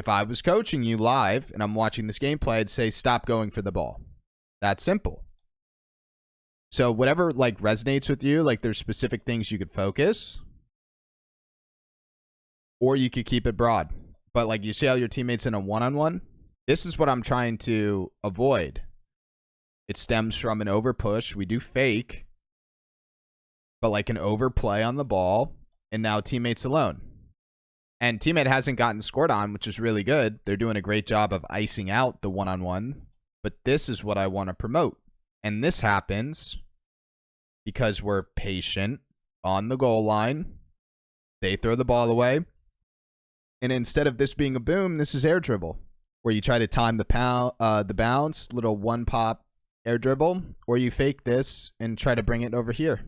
If I was coaching you live and I'm watching this gameplay, I'd say stop going for the ball. That's simple. So whatever like resonates with you, like there's specific things you could focus, or you could keep it broad. But like you see how your teammates in a one-on-one, this is what I'm trying to avoid. It stems from an overpush. We do fake, but like an overplay on the ball, and now teammates alone. And teammate hasn't gotten scored on, which is really good. They're doing a great job of icing out the one-on-one. But this is what I want to promote. And this happens because we're patient on the goal line. They throw the ball away. And instead of this being a boom, this is air dribble, where you try to time the bounce, little one-pop air dribble, or you fake this and try to bring it over here.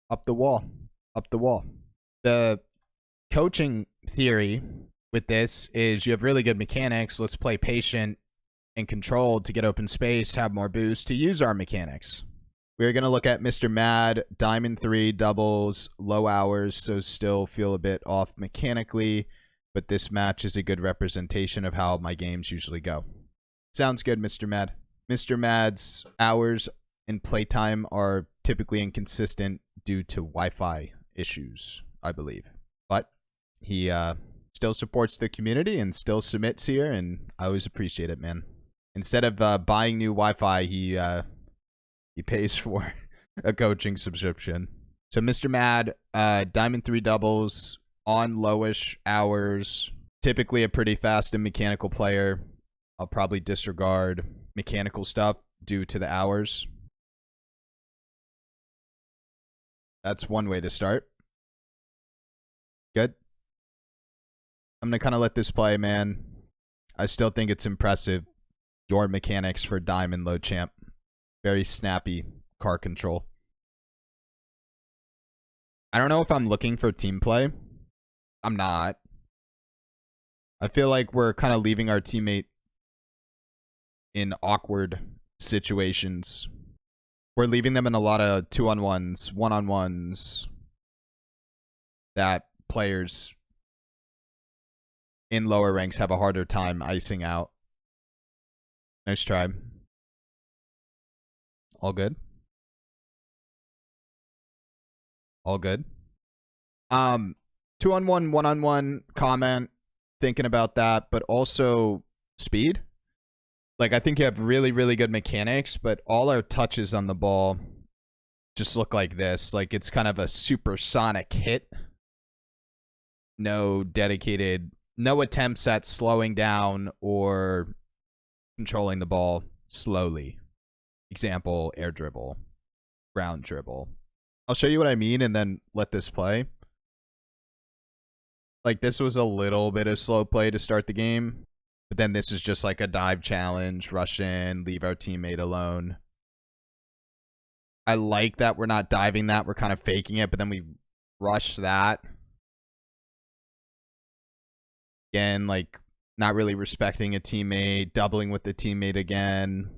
Up the wall. Up the wall. The coaching theory with this is you have really good mechanics. Let's play patient and controlled to get open space, have more boost to use our mechanics. We're going to look at Mr. Mad, Diamond 3, doubles, low hours, so still feel a bit off mechanically, but this match is a good representation of how my games usually go. Sounds good, Mr. Mad. Mr. Mad's hours in playtime are typically inconsistent due to Wi-Fi issues, I believe. But he still supports the community and still submits here, and I always appreciate it, man. Instead of buying new Wi-Fi, he pays for a coaching subscription. So Mr. Mad, Diamond 3 doubles on lowish hours. Typically a pretty fast and mechanical player. I'll probably disregard mechanical stuff due to the hours. That's one way to start. Good. I'm going to kind of let this play, man. I still think it's impressive. Your mechanics for Diamond low champ. Very snappy car control. I don't know if I'm looking for team play. I'm not. I feel like we're kind of leaving our teammate in awkward situations. We're leaving them in a lot of 2-on-1s, 1-on-1s that players in lower ranks have a harder time icing out. Nice try. All good. All good. 2-on-1, 1-on-1 comment, thinking about that, but also speed. Like, I think you have really, really good mechanics, but all our touches on the ball just look like this. Like, it's kind of a supersonic hit. No dedicated, no attempts at slowing down or controlling the ball slowly. Example, air dribble, ground dribble. I'll show you what I mean and then let this play. Like, this was a little bit of slow play to start the game. But then this is just like a dive challenge, rush in, leave our teammate alone. I like that we're not diving that. We're kind of faking it, but then we rush that. Again, like, not really respecting a teammate, doubling with the teammate again.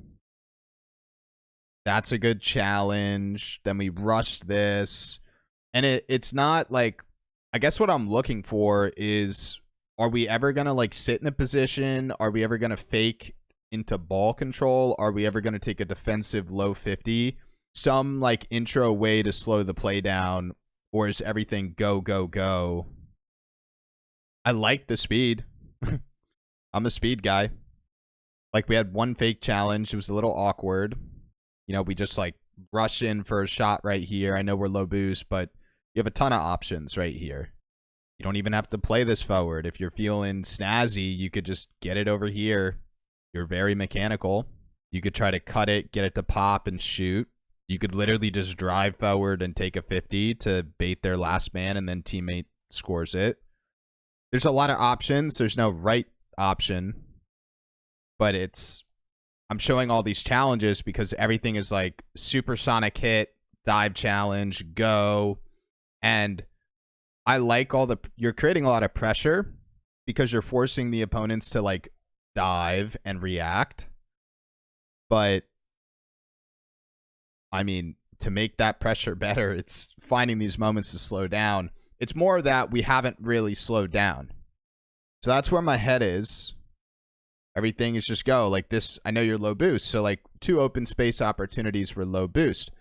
That's a good challenge. Then we rush this. And it's not like, I guess what I'm looking for is, are we ever going to like sit in a position? Are we ever going to fake into ball control? Are we ever going to take a defensive low 50? Some like intro way to slow the play down, or is everything go, go, go? I like the speed. I'm a speed guy. Like, we had one fake challenge. It was a little awkward. You know, we just like rush in for a shot right here. I know we're low boost, but you have a ton of options right here. You don't even have to play this forward. If you're feeling snazzy, you could just get it over here. You're very mechanical. You could try to cut it, get it to pop and shoot. You could literally just drive forward and take a 50 to bait their last man, and then teammate scores it. There's a lot of options. There's no right option, but I'm showing all these challenges because everything is like supersonic hit, dive challenge, go. And I like you're creating a lot of pressure because you're forcing the opponents to like dive and react. But I mean, to make that pressure better, it's finding these moments to slow down. It's more that we haven't really slowed down. So that's where my head is. Everything is just go. Like this, I know you're low boost. So like 2 open space opportunities were low boost.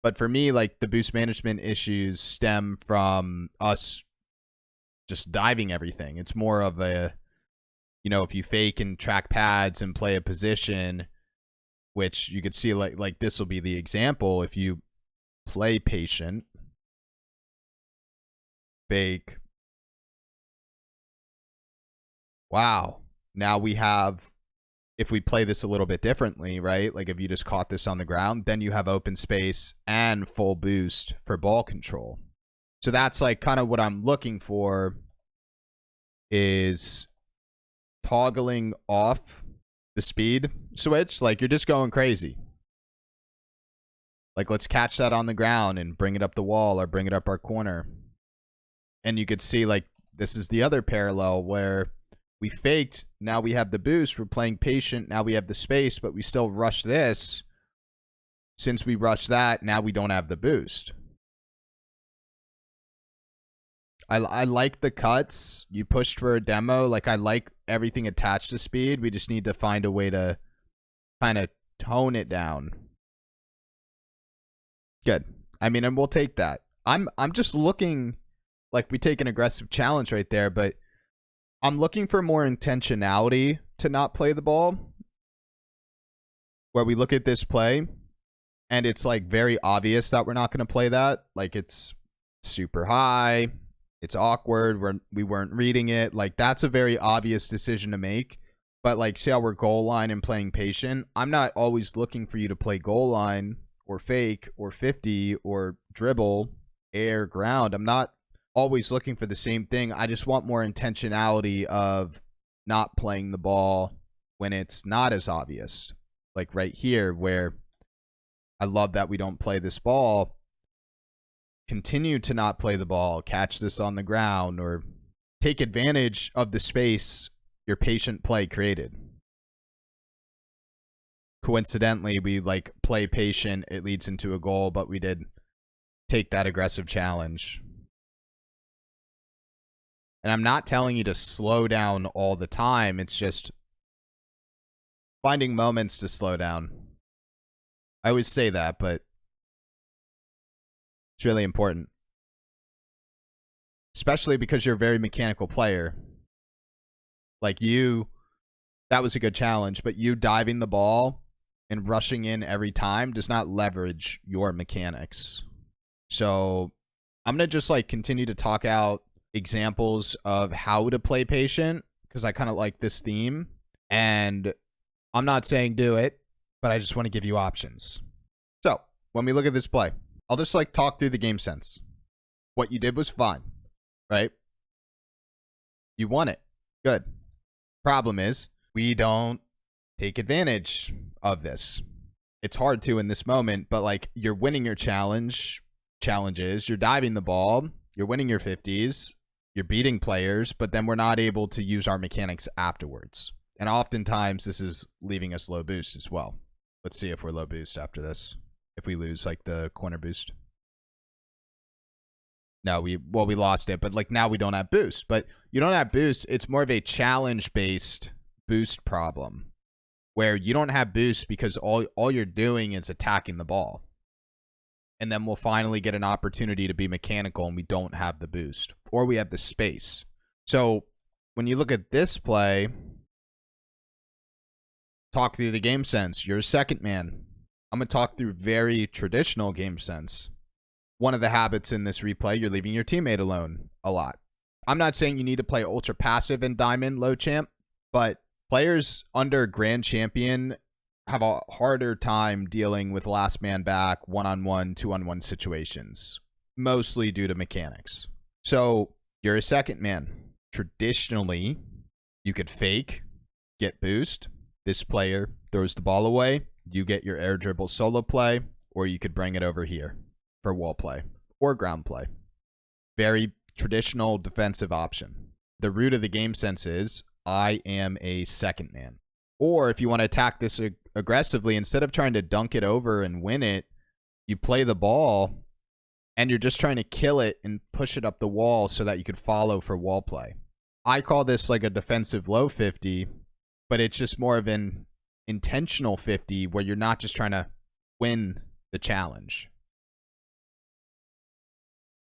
But for me, like the boost management issues stem from us just diving everything. It's more of a, you know, if you fake and track pads and play a position, which you could see like this will be the example. If you play patient, fake, wow. Now we have, if we play this a little bit differently, right? Like if you just caught this on the ground, then you have open space and full boost for ball control. So that's like kind of what I'm looking for, is toggling off the speed switch. Like you're just going crazy. Like let's catch that on the ground and bring it up the wall or bring it up our corner. And you could see like this is the other parallel where we faked, now we have the boost, we're playing patient, now we have the space, but we still rush this. Since we rushed that, now we don't have the boost. I like the cuts. You pushed for a demo. Like I like everything attached to speed. We just need to find a way to kind of tone it down. Good. I mean, and we'll take that. I'm just looking, like we take an aggressive challenge right there, but I'm looking for more intentionality to not play the ball. Where we look at this play and it's like very obvious that we're not going to play that. Like it's super high. It's awkward. We weren't reading it. Like that's a very obvious decision to make. But like, see how we're goal line and playing patient? I'm not always looking for you to play goal line or fake or 50 or dribble, air, ground. I'm not always looking for the same thing. I just want more intentionality of not playing the ball when it's not as obvious. Like right here where I love that we don't play this ball. Continue to not play the ball, catch this on the ground, or take advantage of the space your patient play created. Coincidentally, we like play patient, it leads into a goal, but we did take that aggressive challenge. And I'm not telling you to slow down all the time. It's just finding moments to slow down. I always say that, but it's really important. Especially because you're a very mechanical player. Like you, that was a good challenge, but you diving the ball and rushing in every time does not leverage your mechanics. So I'm going to just like continue to talk out examples of how to play patient because I kind of like this theme. And I'm not saying do it, but I just want to give you options. So when we look at this play, I'll just like talk through the game sense. What you did was fine, right? You won it. Good. Problem is, we don't take advantage of this. It's hard to in this moment, but like you're winning your challenges, you're diving the ball, you're winning your 50s, you're beating players, but then we're not able to use our mechanics afterwards. And oftentimes this is leaving us low boost as well. Let's see if we're low boost after this. If we lose like the corner boost. No, we lost it, but like now we don't have boost. But you don't have boost. It's more of a challenge-based boost problem where you don't have boost because all you're doing is attacking the ball. And then we'll finally get an opportunity to be mechanical and we don't have the boost. Or we have the space. So when you look at this play, talk through the game sense. You're a second man. I'm going to talk through very traditional game sense. One of the habits in this replay, you're leaving your teammate alone a lot. I'm not saying you need to play ultra passive in Diamond low champ, but players under Grand Champion have a harder time dealing with last man back, 1-on-1, 2-on-1 situations, mostly due to mechanics. So you're a second man. Traditionally, you could fake, get boost. This player throws the ball away. You get your air dribble solo play, or you could bring it over here for wall play or ground play. Very traditional defensive option. The root of the game sense is I am a second man. Or if you want to attack this aggressively, instead of trying to dunk it over and win it, you play the ball and you're just trying to kill it and push it up the wall so that you could follow for wall play. I call this like a defensive low 50, but it's just more of an intentional 50 where you're not just trying to win the challenge.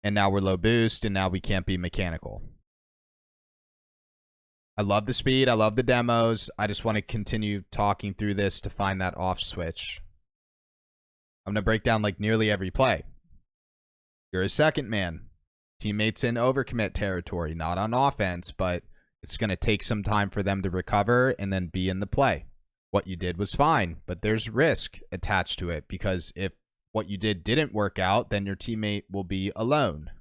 And now we're low boost, and now we can't be mechanical. I love the speed. I love the demos. I just want to continue talking through this to find that off switch. I'm going to break down like nearly every play. You're a second man. Teammates in overcommit territory, not on offense, but it's going to take some time for them to recover and then be in the play. What you did was fine, but there's risk attached to it, because if what you did didn't work out, then your teammate will be alone.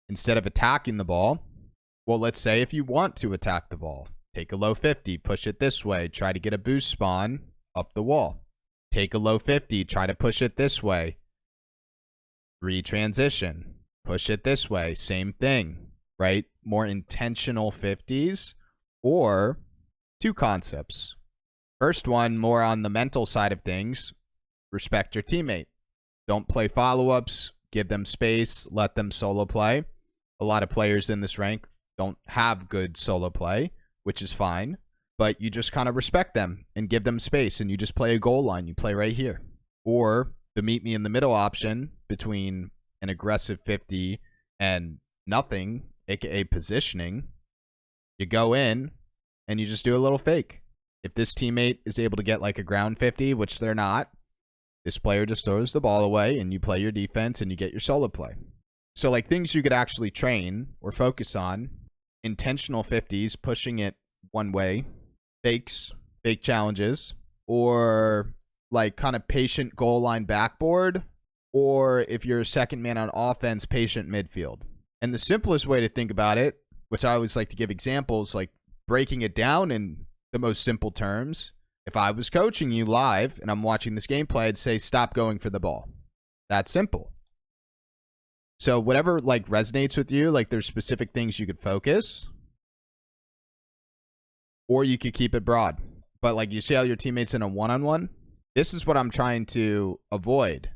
Instead of attacking the ball, well, let's say if you want to attack the ball, take a low 50, push it this way, try to get a boost spawn up the wall. Take a low 50, try to push it this way. Retransition, push it this way, same thing, right? More intentional 50s, or two concepts. First one, more on the mental side of things. Respect your teammate. Don't play follow-ups. Give them space. Let them solo play. A lot of players in this rank don't have good solo play, which is fine. But you just kind of respect them and give them space, and you just play a goal line. You play right here. Or the meet me in the middle option between an aggressive 50 and nothing, aka positioning. You go in and you just do a little fake. If this teammate is able to get like a ground 50, which they're not, this player just throws the ball away and you play your defense and you get your solo play. So like things you could actually train or focus on: intentional 50s, pushing it one way, fakes, fake challenges, or like kind of patient goal line backboard, or if you're a second man on offense, patient midfield. And the simplest way to think about it, which I always like to give examples, like breaking it down in the most simple terms. If I was coaching you live and I'm watching this gameplay, I'd say stop going for the ball. That's simple. So whatever like resonates with you, like there's specific things you could focus, or you could keep it broad. But like you see how your teammates in a one-on-one, this is what I'm trying to avoid.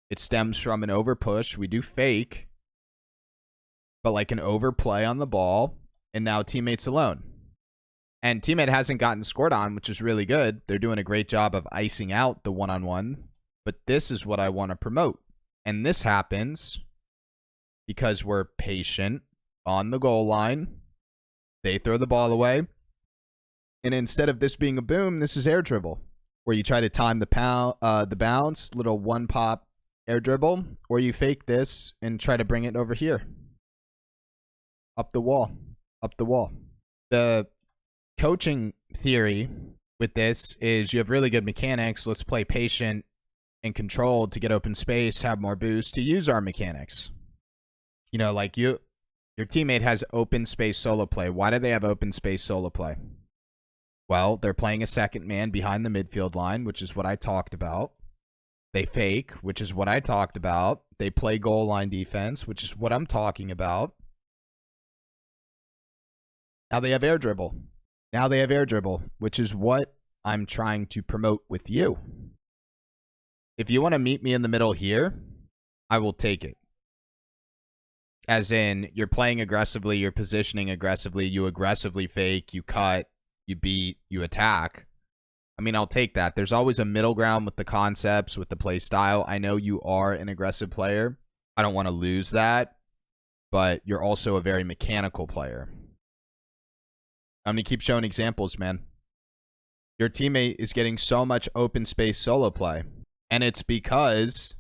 It stems from an over push. We do fake, but like an overplay on the ball, and now teammates alone. And teammate hasn't gotten scored on, which is really good. They're doing a great job of icing out the one-on-one. But this is what I want to promote. And this happens because we're patient on the goal line. They throw the ball away. And instead of this being a boom, this is air dribble, where you try to time the bounce, little one pop air dribble, or you fake this and try to bring it over here. Up the wall. Up the wall. The coaching theory with this is you have really good mechanics. Let's play patient and controlled to get open space, have more boost, to use our mechanics. You know, like your teammate has open space solo play. Why do they have open space solo play? Well, they're playing a second man behind the midfield line, which is what I talked about. They fake, which is what I talked about. They play goal line defense, which is what I'm talking about. Now they have air dribble. Now they have air dribble, which is what I'm trying to promote with you. If you want to meet me in the middle here, I will take it. As in, you're playing aggressively, you're positioning aggressively, you aggressively fake, you cut, you beat, you attack. I mean, I'll take that. There's always a middle ground with the concepts, with the play style. I know you are an aggressive player. I don't want to lose that, but you're also a very mechanical player. I'm going to keep showing examples, man. Your teammate is getting so much open space solo play, and it's because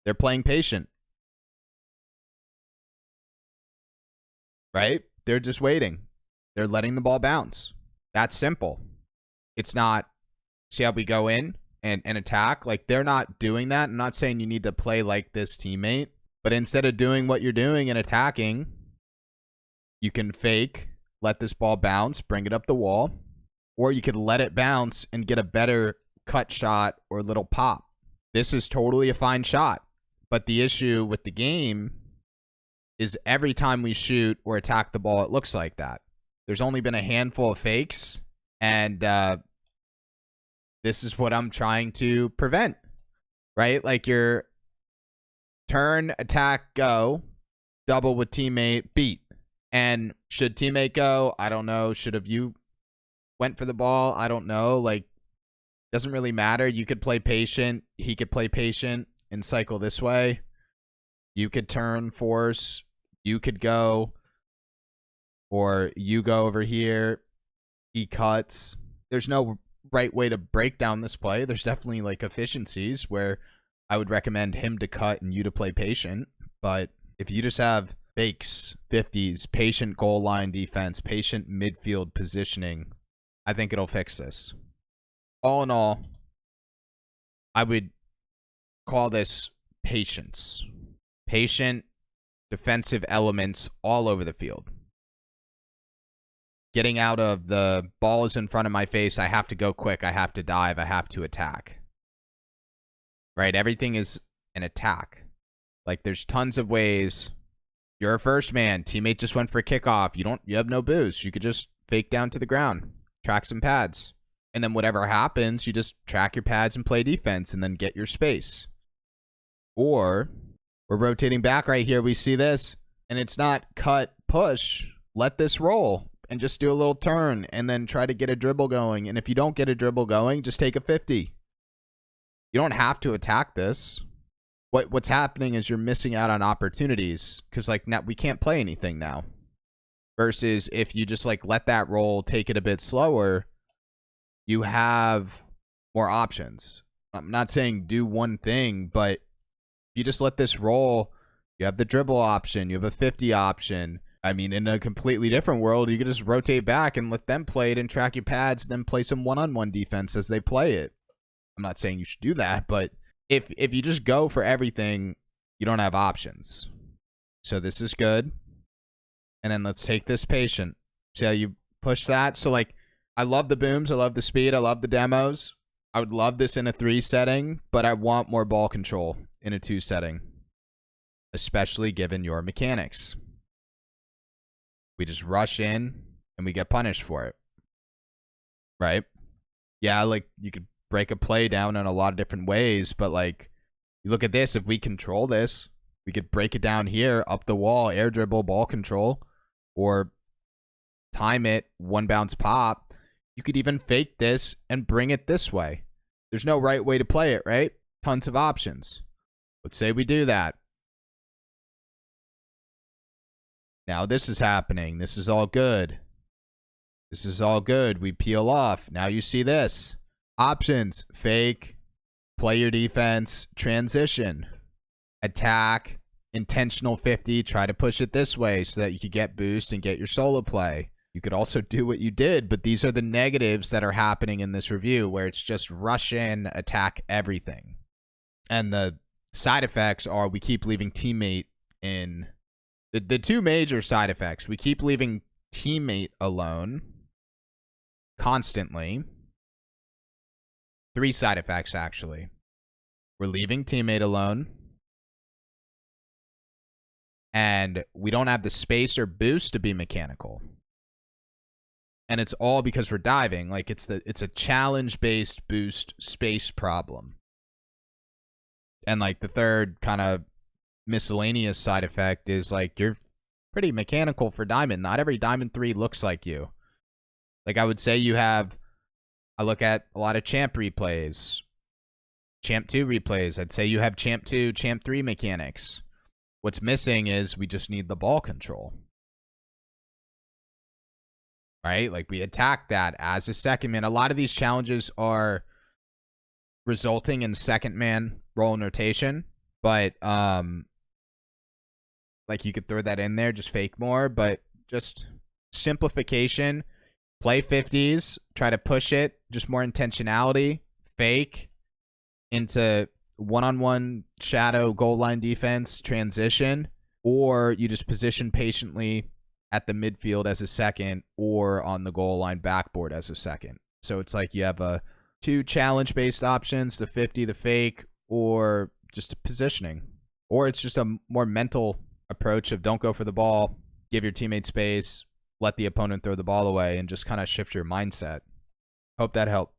they're playing patient. Right? They're just waiting. They're letting the ball bounce. That's simple. It's not, see how we go in and attack? Like, they're not doing that. I'm not saying you need to play like this teammate, but instead of doing what you're doing and attacking, you can fake, let this ball bounce, bring it up the wall, or you could let it bounce and get a better cut shot or little pop. This is totally a fine shot, but the issue with the game is every time we shoot or attack the ball, it looks like that. There's only been a handful of fakes, and this is what I'm trying to prevent, right? Like your turn, attack, go, double with teammate, beat. And should teammate go? I don't know. Should have you went for the ball? I don't know. Like, doesn't really matter. You could play patient. He could play patient and cycle this way. You could turn, force. You could go. Or you go over here. He cuts. There's no right way to break down this play. There's definitely like efficiencies where I would recommend him to cut and you to play patient. But if you just have fakes, 50s, patient goal line defense, patient midfield positioning, I think it'll fix this. All in all, I would call this patience. Patient defensive elements all over the field. Getting out of the ball is in front of my face. I have to go quick. I have to dive. I have to attack. Right? Everything is an attack. Like, there's tons of ways. You're a first man. Teammate just went for a kickoff. You have no boost. You could just fake down to the ground. Track some pads. And then whatever happens, you just track your pads and play defense and then get your space. Or we're rotating back right here. We see this. And it's not cut, push. Let this roll. And just do a little turn and then try to get a dribble going. And if you don't get a dribble going, just take a 50. You don't have to attack this. What's happening is you're missing out on opportunities because like now we can't play anything now. Versus if you just like let that roll, take it a bit slower, you have more options. I'm not saying do one thing, but if you just let this roll, you have the dribble option, you have a 50 option. I mean, in a completely different world, you could just rotate back and let them play it and track your pads, and then play some one-on-one defense as they play it. I'm not saying you should do that, but if you just go for everything, you don't have options. So this is good. And then let's take this patient. See how you push that? So, like, I love the booms. I love the speed. I love the demos. I would love this in a 3 setting, but I want more ball control in a 2 setting, especially given your mechanics. We just rush in and we get punished for it. Right? Yeah, like you could break a play down in a lot of different ways, but like you look at this, if we control this, we could break it down here, up the wall, air dribble, ball control, or time it, one bounce pop. You could even fake this and bring it this way. There's no right way to play it, right? Tons of options. Let's say we do that. Now this is happening. This is all good. This is all good. We peel off. Now you see this. Options. Fake. Play your defense. Transition. Attack. Intentional 50. Try to push it this way so that you can get boost and get your solo play. You could also do what you did, but these are the negatives that are happening in this review where it's just rush in, attack everything. And the side effects are we keep leaving teammate in. The 2 major side effects, we keep leaving teammate alone constantly. 3 side effects, actually. We're leaving teammate alone. And we don't have the space or boost to be mechanical. And it's all because we're diving. Like, it's a challenge-based boost space problem. And, like, the third kind of miscellaneous side effect is like you're pretty mechanical for diamond. Not every diamond 3 looks like you. Like I would say I look at a lot of champ replays, champ 2 replays. I'd say you have champ 2, champ 3 mechanics. What's missing is we just need the ball control. Right? Like we attack that as a second man. A lot of these challenges are resulting in second man roll and rotation, but like you could throw that in there, just fake more, but just simplification, play 50s, try to push it, just more intentionality, fake into one-on-one shadow goal line defense, transition, or you just position patiently at the midfield as a second or on the goal line backboard as a second. So it's like you have 2 challenge-based options, the 50, the fake, or just positioning. Or it's just a more mental approach of don't go for the ball, give your teammate space, let the opponent throw the ball away, and just kind of shift your mindset. Hope that helped.